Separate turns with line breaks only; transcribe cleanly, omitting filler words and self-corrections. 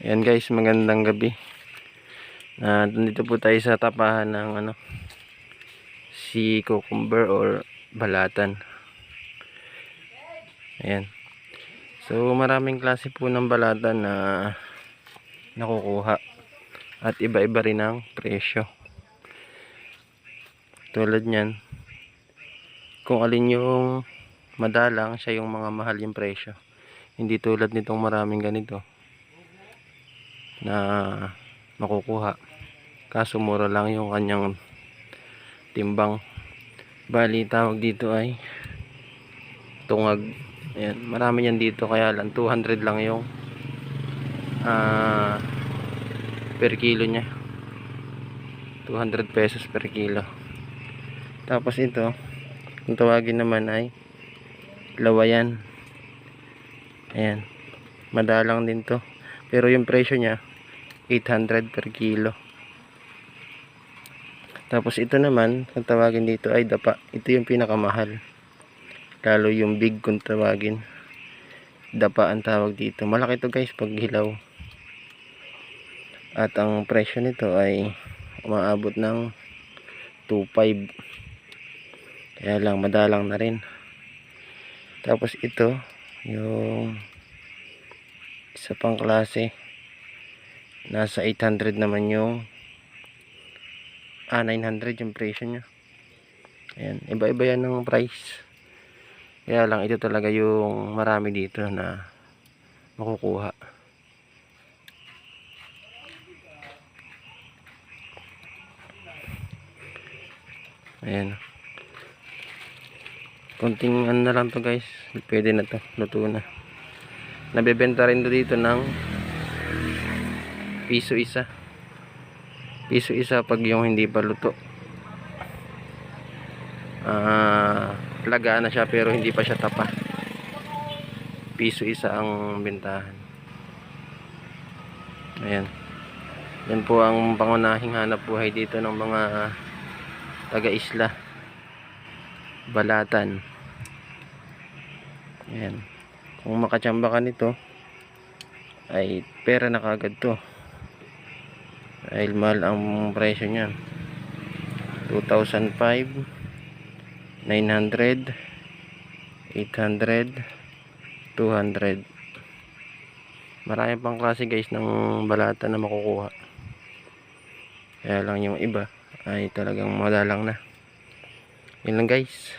Ayan guys, magandang gabi. Nandito po tayo sa tapahan ng si cucumber or balatan. Ayan. So maraming klase po ng balatan na nakukuha at iba-iba rin ang presyo. Tulad niyan, kung alin yung madalang, siya yung mga mahal yung presyo. Hindi tulad nitong maraming ganito na makukuha, kaso mura lang yung kanyang timbang. Bali tawag dito ay tungag. Ayan, marami yan dito, kaya lang 200 lang yung per kilo nya, 200 pesos per kilo. Tapos ito, kung tawagin naman ay lawayan. Ayan, madalang din to, pero yung presyo nya 800 per kilo. Tapos ito naman, kung tawagin dito ay dapa. Ito yung pinakamahal, lalo yung big kung tawagin, dapa ang tawag dito. Malaki to guys pag hilaw, at ang presyo nito ay umaabot ng 2.5, kaya lang madalang na rin. Tapos ito yung isa pang klase, nasa 800 naman yung 900 yung presyo nya. Ayan, iba-iba yan ng price, kaya lang ito talaga yung marami dito na makukuha. Ayan, konting na lang to guys, pwede na to, luto na. Nabebenta rin to dito ng piso isa pag yung hindi pa luto. Laga na siya pero hindi pa siya tapa. Piso isa ang bentahan. Ayan, yan po ang pangunahing hanap buhay dito ng mga taga-isla, balatan. Ayan, kung makachamba ka nito ay pera na kagad to, dahil mahal ang presyo niyan. 2,005, 900, 800, 200. Marami pang klase guys ng balata na makukuha, kaya lang yung iba ay talagang madalang na. Yun lang guys.